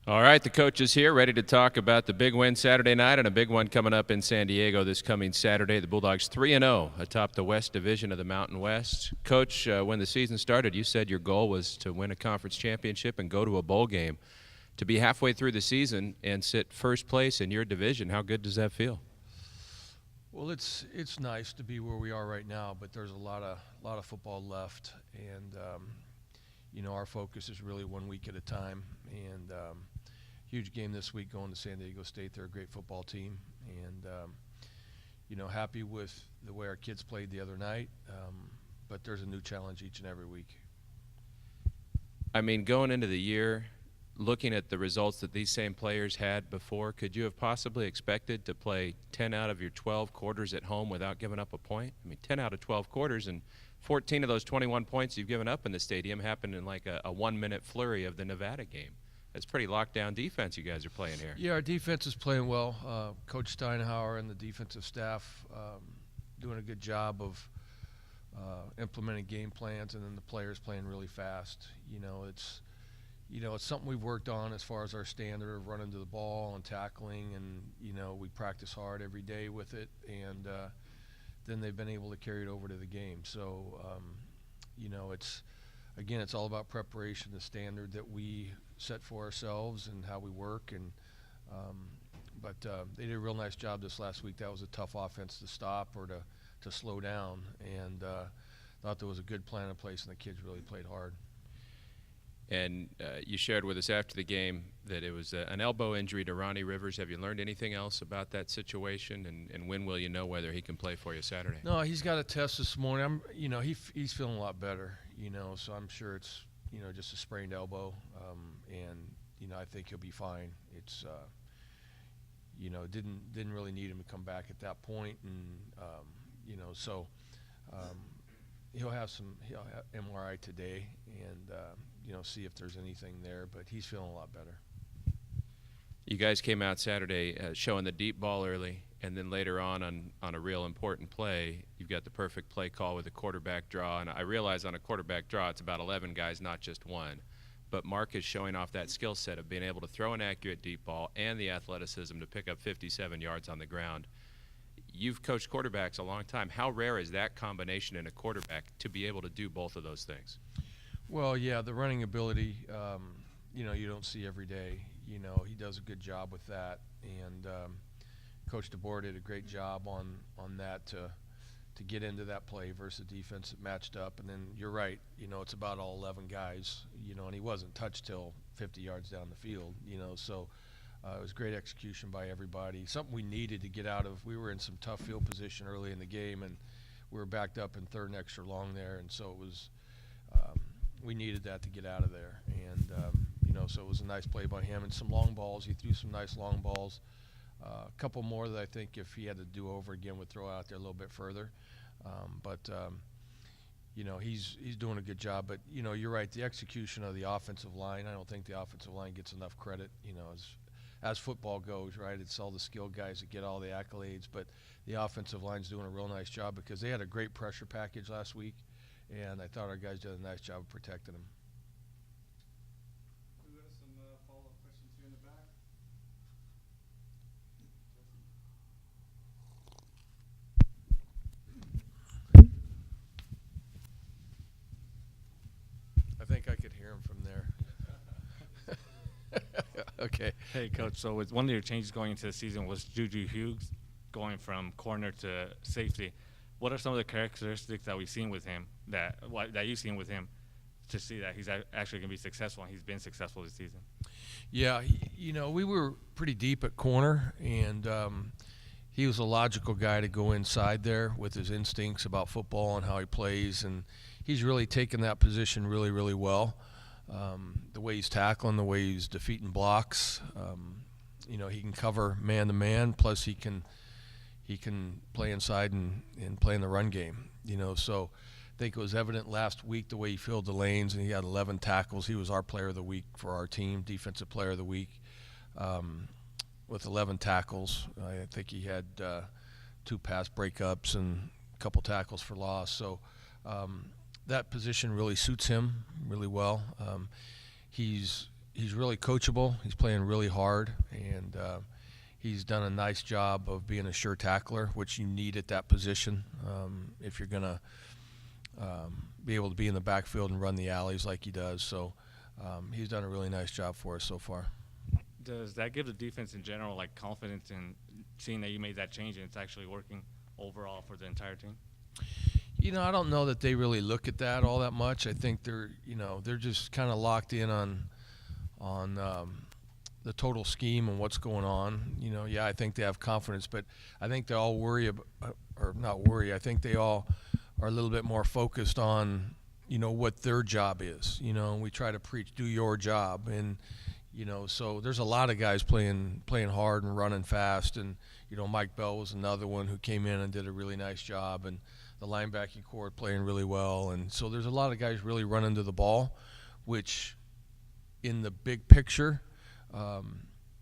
All right, the coach is here, ready to talk about the big win Saturday night and a big one coming up in San Diego this coming Saturday. The Bulldogs 3-0 atop the West Division of the Mountain West. Coach, when the season started, you said your goal was to win a conference championship and go to a bowl game. To be halfway through the season and sit first place in your division, how good does that feel? Well, it's nice to be where we are right now, but there's a lot of football left, and our focus is really 1 week at a time. And huge game this week going to San Diego State. They're a great football team, and happy with the way our kids played the other night. But there's a new challenge each and every week. I mean, going into the year, looking at the results that these same players had before, could you have possibly expected to play 10 out of your 12 quarters at home without giving up a point? I mean, 10 out of 12 quarters, and 14 of those 21 points you've given up in the stadium happened in like a 1-minute flurry of the Nevada game. That's pretty lockdown defense you guys are playing here. Yeah, our defense is playing well. Coach Steinhauer and the defensive staff doing a good job of implementing game plans, and then the players playing really fast. It's something we've worked on as far as our standard of running to the ball and tackling, and we practice hard every day with it, and then they've been able to carry it over to the game. So it's all about preparation, the standard that we set for ourselves and how we work, and but they did a real nice job this last week. That was a tough offense to stop or to slow down, and thought there was a good plan in place, and the kids really played hard. And you shared with us after the game that it was an elbow injury to Ronnie Rivers. Have you learned anything else about that situation, and when will you know whether he can play for you Saturday? No, he's got a test this morning. He's feeling a lot better, so I'm sure it's just a sprained elbow, and I think he'll be fine. It's didn't really need him to come back at that point, and so he'll have MRI today, and see if there's anything there, but he's feeling a lot better. You guys came out Saturday showing the deep ball early, and then later on a real important play, you've got the perfect play call with a quarterback draw. And I realize on a quarterback draw it's about 11 guys, not just one. But Mark is showing off that skill set of being able to throw an accurate deep ball and the athleticism to pick up 57 yards on the ground. You've coached quarterbacks a long time. How rare is that combination in a quarterback to be able to do both of those things? Well, yeah, the running ability, you don't see every day. He does a good job with that, and Coach DeBoer did a great job on that to get into that play versus the defense that matched up. And then you're right, it's about all 11 guys, and he wasn't touched till 50 yards down the field, so it was great execution by everybody. Something we needed to get out of. We were in some tough field position early in the game, and we were backed up in third and extra long there, and so it was we needed that to get out of there. And so it was a nice play by him, and some long balls. He threw some nice long balls. A couple more that I think if he had to do over again would throw out there a little bit further. He's doing a good job. But, you're right, the execution of the offensive line, I don't think the offensive line gets enough credit, as football goes, right? It's all the skilled guys that get all the accolades. But the offensive line's doing a real nice job because they had a great pressure package last week, and I thought our guys did a nice job of protecting them. We have some follow-up questions here in the back. I think I could hear him from there. Okay. Hey, Coach. So with one of your changes going into the season was Juju Hughes going from corner to safety. What are some of the characteristics that we've seen with him, that you've seen with him, to see that he's actually going to be successful, and he's been successful this season? Yeah, we were pretty deep at corner, and he was a logical guy to go inside there with his instincts about football and how he plays, and he's really taken that position really, really well. The way he's tackling, the way he's defeating blocks, he can cover man-to-man, plus he can play inside and play in the run game. So I think it was evident last week the way he filled the lanes, and he had 11 tackles. He was our player of the week for our team, defensive player of the week, with 11 tackles. I think he had 2 pass breakups and a couple tackles for loss. So that position really suits him really well. He's he's really coachable. He's playing really hard, and he's done a nice job of being a sure tackler, which you need at that position if you're going to be able to be in the backfield and run the alleys like he does. So he's done a really nice job for us so far. Does that give the defense in general like confidence in seeing that you made that change and it's actually working overall for the entire team? You know, I don't know that they really look at that all that much. I think they're just kind of locked in on the total scheme and what's going on. You know, yeah, I think they have confidence, but I think they all worry about, or not worry. I think they all are a little bit more focused on, you know, what their job is. You know, and we try to preach, do your job, and you know, so there's a lot of guys playing hard and running fast, and you know, Mike Bell was another one who came in and did a really nice job, and the linebacking core playing really well, and so there's a lot of guys really running to the ball, which in the big picture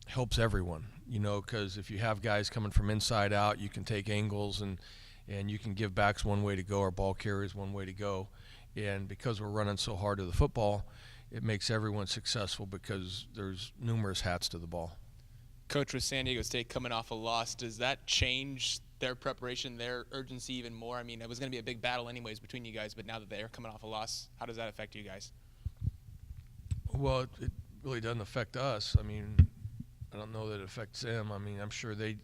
helps everyone, you know, because if you have guys coming from inside out, you can take angles and you can give backs one way to go or ball carriers one way to go, and because we're running so hard to the football, it makes everyone successful because there's numerous hats to the ball. Coach, with San Diego State coming off a loss, does that change their preparation, their urgency even more? I mean, it was going to be a big battle anyways between you guys, but now that they're coming off a loss, how does that affect you guys? Well, it really doesn't affect us. I mean, I don't know that it affects them. I mean, I'm sure they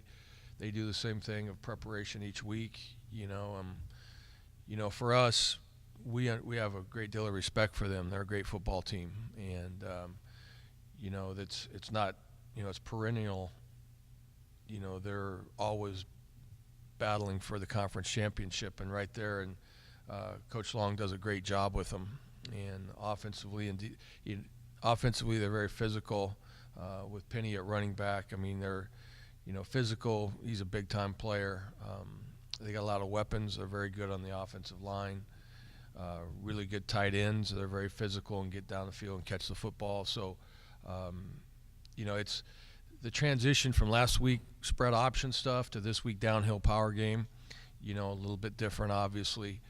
do the same thing of preparation each week. You know, for us, we have a great deal of respect for them. They're a great football team, and you know, it's not, you know, it's perennial. You know, they're always battling for the conference championship, and right there, and Coach Long does a great job with them. And offensively, they're very physical with Penny at running back. I mean, they're, you know, physical. He's a big-time player. They got a lot of weapons. They're very good on the offensive line. Really good tight ends. They're very physical and get down the field and catch the football. So, you know, it's the transition from last week spread option stuff to this week downhill power game, you know, a little bit different, obviously.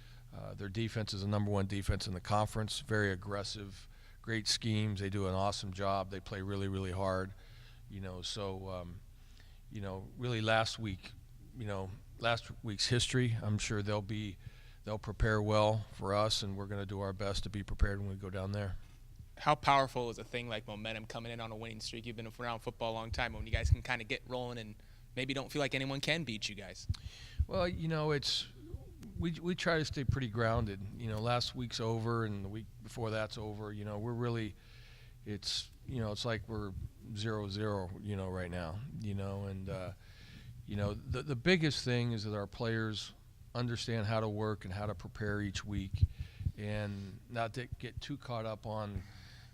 Their defense is the number one defense in the conference, very aggressive, great schemes. They do an awesome job. They play really, really hard, you know. So, you know, really last week's history, I'm sure they'll prepare well for us, and we're going to do our best to be prepared when we go down there. How powerful is a thing like momentum coming in on a winning streak? You've been around football a long time, when you guys can kind of get rolling and maybe don't feel like anyone can beat you guys. Well, you know, we try to stay pretty grounded. You know, last week's over and the week before that's over. You know, we're really, it's like we're 0-0, you know, right now. You know, and you know, the biggest thing is that our players understand how to work and how to prepare each week, and not to get too caught up on,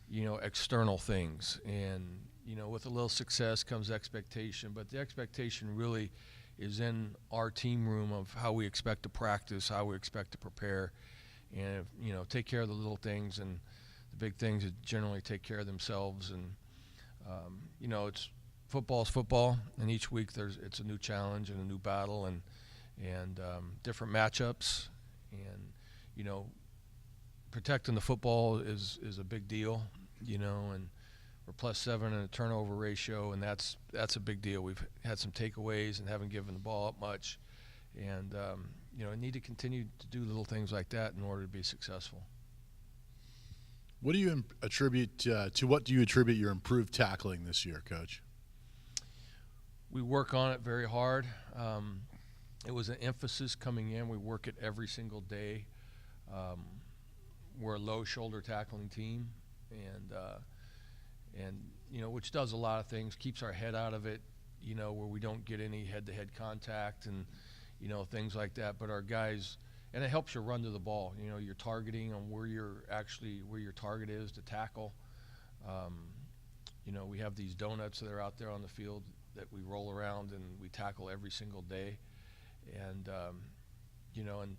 you know, external things. And you know, with a little success comes expectation, but the expectation really is in our team room of how we expect to practice, how we expect to prepare, and you know, take care of the little things, and the big things that generally take care of themselves. And you know, football's football, and each week it's a new challenge and a new battle, and different matchups, and you know, protecting the football is a big deal, you know, and we're +7 in a turnover ratio, and that's a big deal. We've had some takeaways and haven't given the ball up much, and you know, need to continue to do little things like that in order to be successful. What do you attribute your improved tackling this year, Coach? We work on it very hard. It was an emphasis coming in. We work it every single day. We're a low shoulder tackling team, and you know, which does a lot of things, keeps our head out of it, you know, where we don't get any head-to-head contact and, you know, things like that. But our guys, and it helps you run to the ball. You know, you're targeting on where your target is to tackle. You know, we have these donuts that are out there on the field that we roll around and we tackle every single day. And, you know, and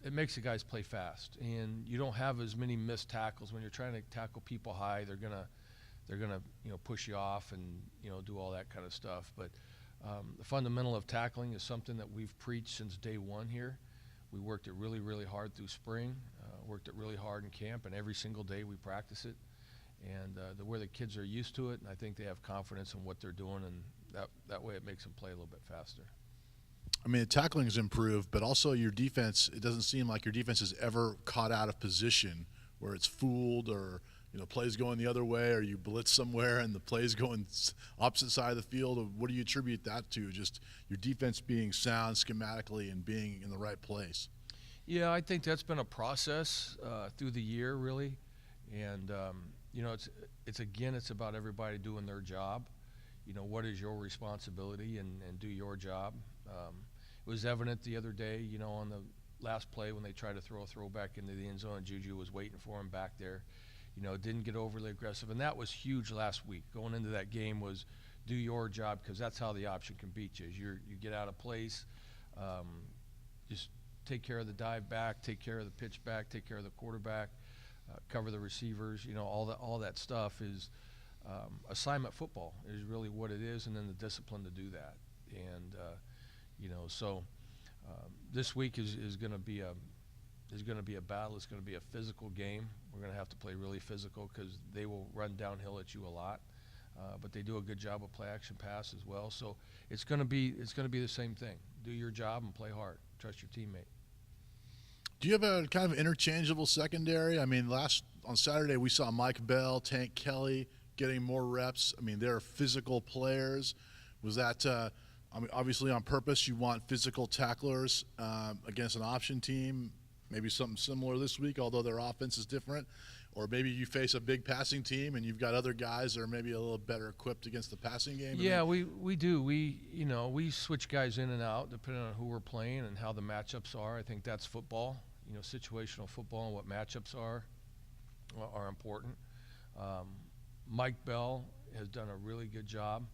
it makes the guys play fast. And you don't have as many missed tackles. When you're trying to tackle people high, they're gonna you know, push you off and, you know, do all that kind of stuff. But the fundamental of tackling is something that we've preached since day one here. We worked it really, really hard through spring, worked it really hard in camp, and every single day we practice it. And where the kids are used to it, and I think they have confidence in what they're doing, and that way it makes them play a little bit faster. I mean, the tackling's improved, but also your defense, it doesn't seem like your defense is ever caught out of position where it's fooled or, plays going the other way, or you blitz somewhere and the play's going opposite side of the field. What do you attribute that to? Just your defense being sound schematically and being in the right place? Yeah, I think that's been a process through the year, really. And, it's about everybody doing their job. What is your responsibility, and do your job. It was evident the other day, on the last play when they tried to throw a throwback into the end zone, and Juju was waiting for him back there. Didn't get overly aggressive, and that was huge last week. Going into that game was do your job, because that's how the option can beat you. Is you get out of place, just take care of the dive back, take care of the pitch back, take care of the quarterback, cover the receivers. All that stuff is assignment football is really what it is, and then the discipline to do that. And this week is going to be a battle. It's going to be a physical game. We're going to have to play really physical because they will run downhill at you a lot, but they do a good job of play action pass as well. So it's going to be the same thing. Do your job and play hard. Trust your teammate. Do you have a kind of interchangeable secondary? I mean, on Saturday we saw Mike Bell, Tank Kelly getting more reps. I mean, they're physical players. Was that obviously on purpose? You want physical tacklers against an option team. Maybe something similar this week, although their offense is different. Or maybe you face a big passing team and you've got other guys that are maybe a little better equipped against the passing game. Yeah, we do. We switch guys in and out depending on who we're playing and how the matchups are. I think that's football. Situational football and what matchups are important. Mike Bell has done a really good job.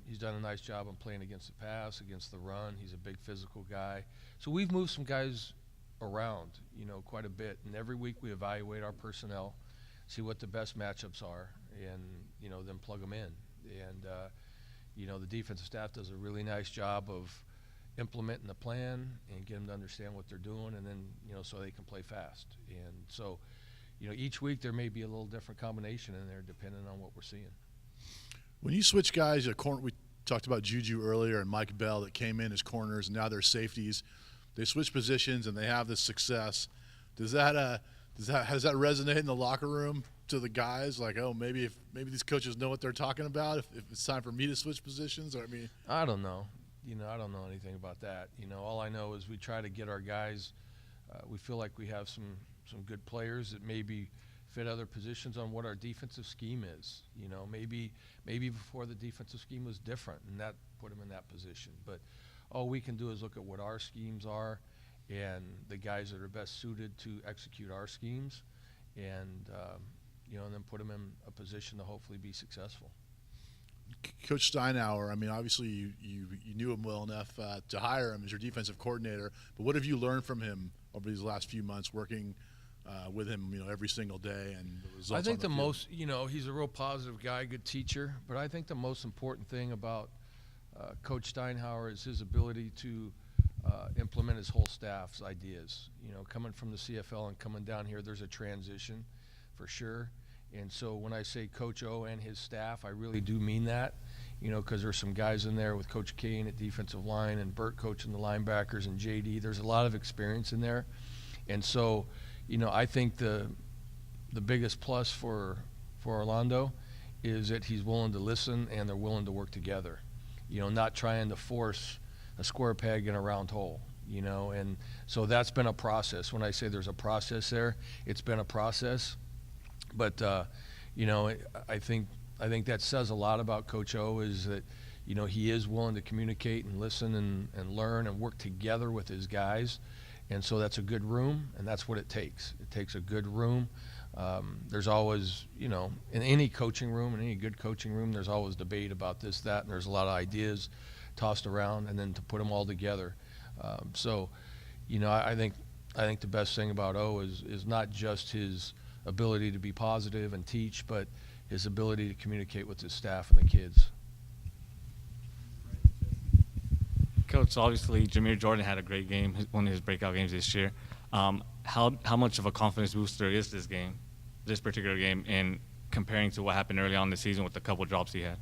He's done a nice job on playing against the pass, against the run. He's a big physical guy. So we've moved some guys around, quite a bit. And every week we evaluate our personnel, see what the best matchups are, and, then plug them in. And, the defensive staff does a really nice job of implementing the plan and get them to understand what they're doing, and then, so they can play fast. And so, each week there may be a little different combination in there depending on what we're seeing. When you switch guys, we talked about Juju earlier and Mike Bell that came in as corners, and now they're safeties. They switch positions and they have this success. Does that resonate in the locker room to the guys? Like, oh, maybe these coaches know what they're talking about if it's time for me to switch positions? Or I don't know. I don't know anything about that. All I know is we try to get our guys. We feel like we have some good players that maybe fit other positions on what our defensive scheme is. Maybe before the defensive scheme was different, and that put them in that position. But all we can do is look at what our schemes are and the guys that are best suited to execute our schemes, and and then put them in a position to hopefully be successful. Coach Steinauer, I mean, obviously you knew him well enough to hire him as your defensive coordinator, but what have you learned from him over these last few months working with him, every single day, and the results? I think on the field? most, he's a real positive guy, good teacher, but I think the most important thing about Coach Steinauer is his ability to implement his whole staff's ideas. Coming from the CFL and coming down here, there's a transition for sure. And so when I say Coach O and his staff, I really do mean that, because there's some guys in there with Coach Kane at defensive line and Burt coaching the linebackers and JD. There's a lot of experience in there. And so, I think the biggest plus for Orlando is that he's willing to listen and they're willing to work together. Not trying to force a square peg in a round hole, and so that's been a process. When I say there's a process there, it's been a process. But, I think that says a lot about Coach O is that, he is willing to communicate and listen and learn and work together with his guys. And so that's a good room, and that's what it takes. It takes a good room. There's always, in any coaching room, in any good coaching room, there's always debate about this, that, and there's a lot of ideas tossed around, and then to put them all together. I think the best thing about O is not just his ability to be positive and teach, but his ability to communicate with his staff and the kids. Coach, obviously Jameer Jordan had a great game, one of his breakout games this year. How much of a confidence booster is this game? this particular game in comparing to what happened early on in the season with the couple drops he had?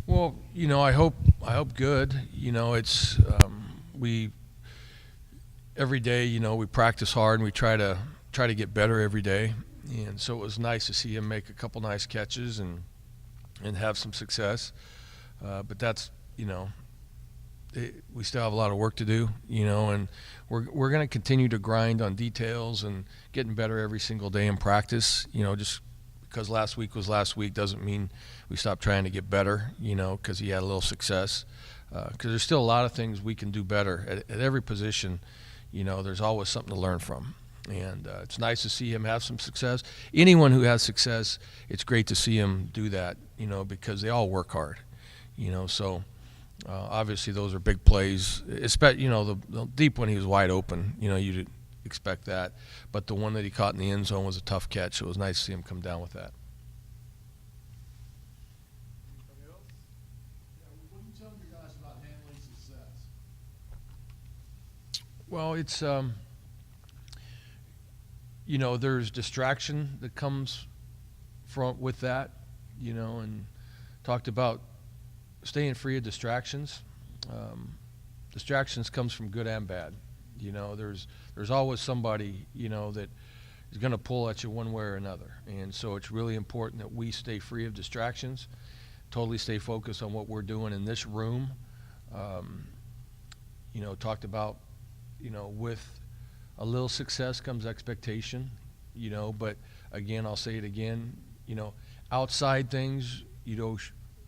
Well, I hope good. It's we every day. We practice hard and we try to get better every day. And so it was nice to see him make a couple nice catches and have some success. But that's we still have a lot of work to do. And we're going to continue to grind on details and getting better every single day in practice. Just because last week was last week doesn't mean we stop trying to get better, because he had a little success. Because there's still a lot of things we can do better. At every position, there's always something to learn from. And it's nice to see him have some success. Anyone who has success, it's great to see him do that, because they all work hard. So obviously those are big plays. Especially, the deep one, he was wide open. You'd expect that. But the one that he caught in the end zone was a tough catch. So it was nice to see him come down with that. Anybody else? Yeah, what are you telling your guys about handling success? Well, it's there's distraction that comes with that, and talked about staying free of distractions. Distractions comes from good and bad. There's always somebody, that is going to pull at you one way or another. And so it's really important that we stay free of distractions, totally stay focused on what we're doing in this room. Talked about, with a little success comes expectation, but again, I'll say it again, outside things,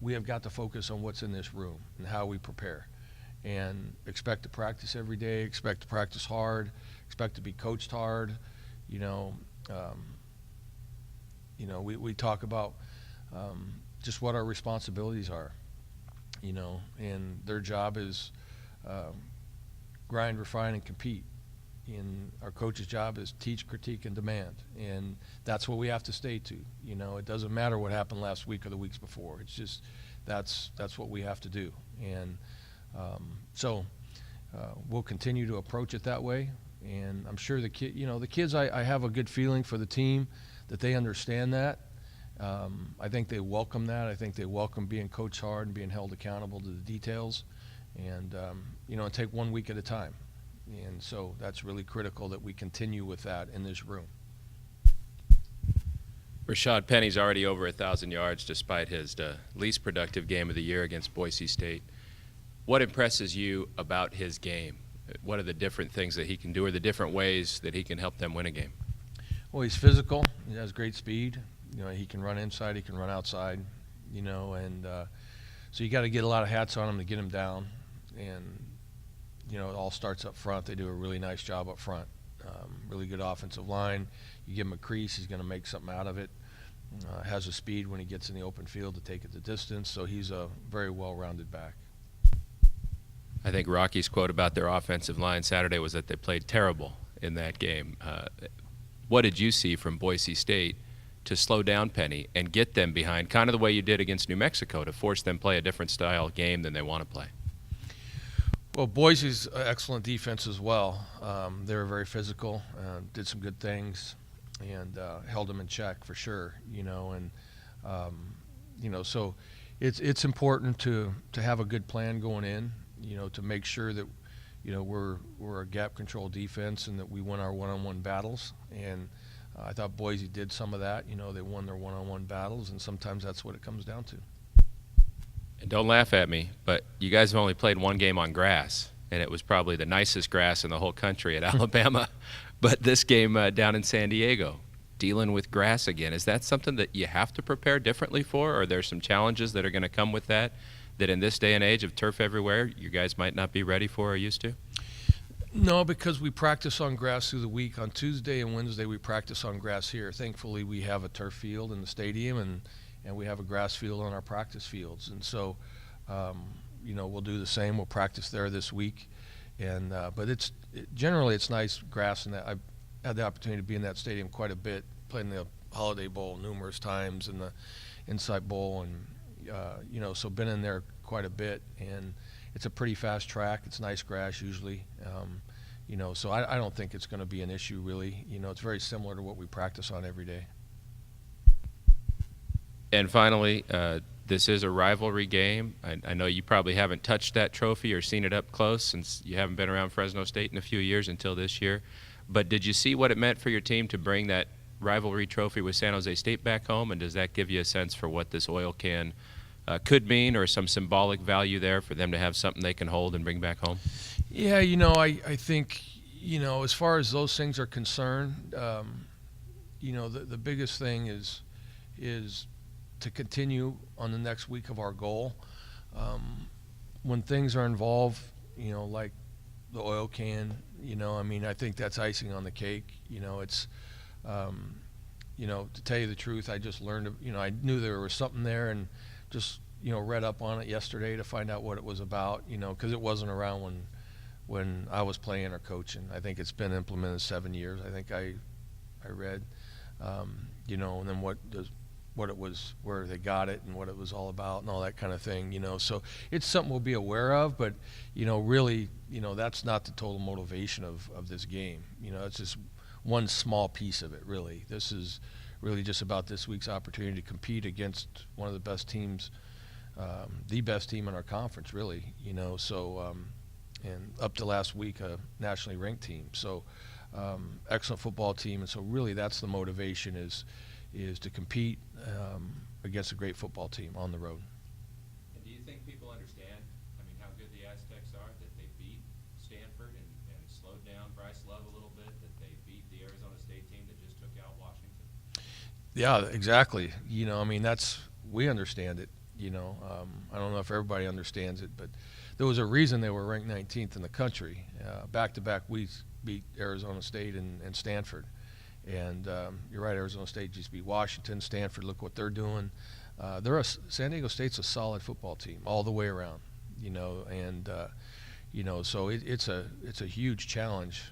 we have got to focus on what's in this room and how we prepare, and expect to practice every day, expect to practice hard, expect to be coached hard. We talk about just what our responsibilities are, and their job is grind, refine, and compete. And our coach's job is teach, critique, and demand. And that's what we have to stay to. It doesn't matter what happened last week or the weeks before. It's just that's what we have to do. And so we'll continue to approach it that way. And I'm sure the kids, I have a good feeling for the team that they understand that. I think they welcome that. I think they welcome being coached hard and being held accountable to the details. And take 1 week at a time. And so that's really critical that we continue with that in this room. Rashad Penny's already over 1,000 yards despite his least productive game of the year against Boise State. What impresses you about his game? What are the different things that he can do, or the different ways that he can help them win a game? Well, he's physical. He has great speed. He can run inside. He can run outside. And so you got to get a lot of hats on him to get him down. And it all starts up front. They do a really nice job up front. Really good offensive line. You give him a crease, he's going to make something out of it. Has the speed when he gets in the open field to take it the distance. So he's a very well-rounded back. I think Rocky's quote about their offensive line Saturday was that they played terrible in that game. What did you see from Boise State to slow down Penny and get them behind, kind of the way you did against New Mexico, to force them play a different style game than they want to play? Well, Boise's excellent defense as well. They were very physical, did some good things, and held them in check for sure. So it's important to have a good plan going in. To make sure that we're a gap control defense and that we win our one-on-one battles. And I thought Boise did some of that. They won their one-on-one battles, and sometimes that's what it comes down to. And don't laugh at me, but you guys have only played one game on grass, and it was probably the nicest grass in the whole country at Alabama. But this game down in San Diego, dealing with grass again, is that something that you have to prepare differently for, or are there some challenges that are going to come with that in this day and age of turf everywhere you guys might not be ready for or used to? No, because we practice on grass through the week. On Tuesday and Wednesday, we practice on grass here. Thankfully, we have a turf field in the stadium, and we have a grass field on our practice fields. And so, we'll do the same. We'll practice there this week. And but generally it's nice grass, and I've had the opportunity to be in that stadium quite a bit, playing the Holiday Bowl numerous times and the Insight Bowl, and so been in there quite a bit. And it's a pretty fast track. It's nice grass usually. So I don't think it's going to be an issue really. It's very similar to what we practice on every day. And finally, this is a rivalry game. I know you probably haven't touched that trophy or seen it up close since you haven't been around Fresno State in a few years until this year. But did you see what it meant for your team to bring that rivalry trophy with San Jose State back home? And does that give you a sense for what this oil can could mean, or some symbolic value there for them to have something they can hold and bring back home? Yeah, I think, as far as those things are concerned, the biggest thing is to continue on the next week of our goal. When things are involved, like the oil can, I think that's icing on the cake. It's, to tell you the truth, I just learned, I knew there was something there and just, read up on it yesterday to find out what it was about, because it wasn't around when I was playing or coaching. I think it's been implemented 7 years. I think I read, and then what it was, where they got it and what it was all about and all that kind of thing, So it's something we'll be aware of, but, really, that's not the total motivation of this game. It's just one small piece of it, really. This is really just about this week's opportunity to compete against one of the best teams, the best team in our conference, really, So, and up to last week, a nationally ranked team. So, excellent football team, and so really that's the motivation is to compete against a great football team on the road. And do you think people understand, how good the Aztecs are, that they beat Stanford and slowed down Bryce Love a little bit, that they beat the Arizona State team that just took out Washington? Yeah, exactly. We understand it. I don't know if everybody understands it, but there was a reason they were ranked 19th in the country. Back-to-back weeks beat Arizona State and Stanford. And you're right, Arizona State just beat Washington. Stanford, look what they're doing. San Diego State's a solid football team all the way around, and so it's a huge challenge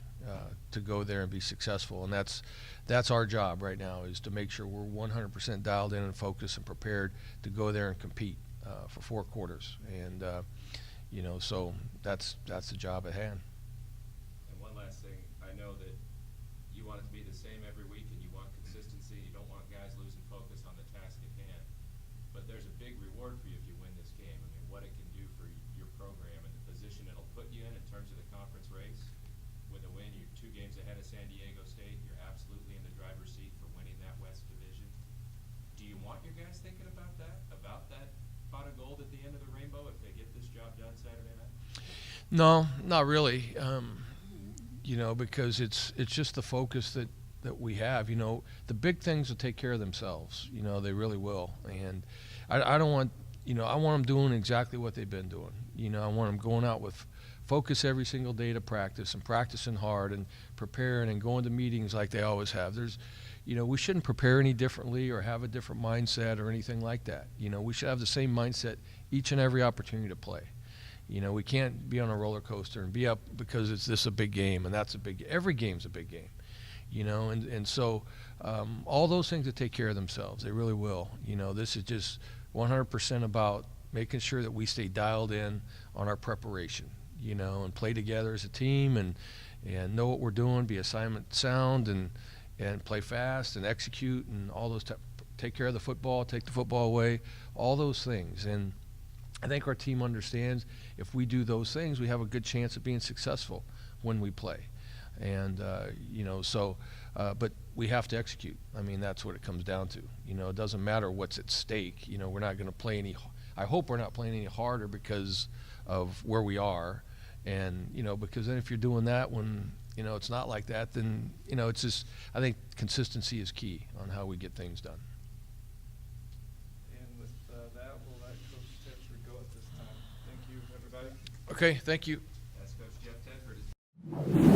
to go there and be successful, and that's our job right now, is to make sure we're 100% dialed in and focused and prepared to go there and compete for 4 quarters, and so that's the job at hand. And one last thing, I know that you want it to be the same every week, and you want consistency. You don't want guys losing focus on the task at hand. But there's a big reward for you if you win this game. What it can do for your program and the position it'll put you in terms of the conference race. With a win, you're 2 games ahead of San Diego State. You're absolutely in the driver's seat for winning that West Division. Do you want your guys thinking about that pot of gold at the end of the rainbow if they get this job done Saturday night? No, not really. Because it's just the focus that we have. The big things will take care of themselves. They really will. And I don't want, I want them doing exactly what they've been doing. I want them going out with focus every single day to practice and practicing hard and preparing and going to meetings like they always have. We shouldn't prepare any differently or have a different mindset or anything like that. We should have the same mindset each and every opportunity to play. We can't be on a roller coaster and be up because it's a big game and that's a big. Every game's a big game, and so all those things will take care of themselves. They really will. This is just 100% about making sure that we stay dialed in on our preparation, and play together as a team and know what we're doing, be assignment sound and play fast and execute and all those. Take care of the football, take the football away, all those things. And I think our team understands if we do those things, we have a good chance of being successful when we play. And, but we have to execute. That's what it comes down to. It doesn't matter what's at stake. We're not going to play I hope we're not playing any harder because of where we are. And, because then if you're doing that when, it's not like that, then, it's just, I think consistency is key on how we get things done. That, we'll let Coach Tedford go at this time. Thank you, everybody. Okay, thank you. That's Coach Jeff Tedford.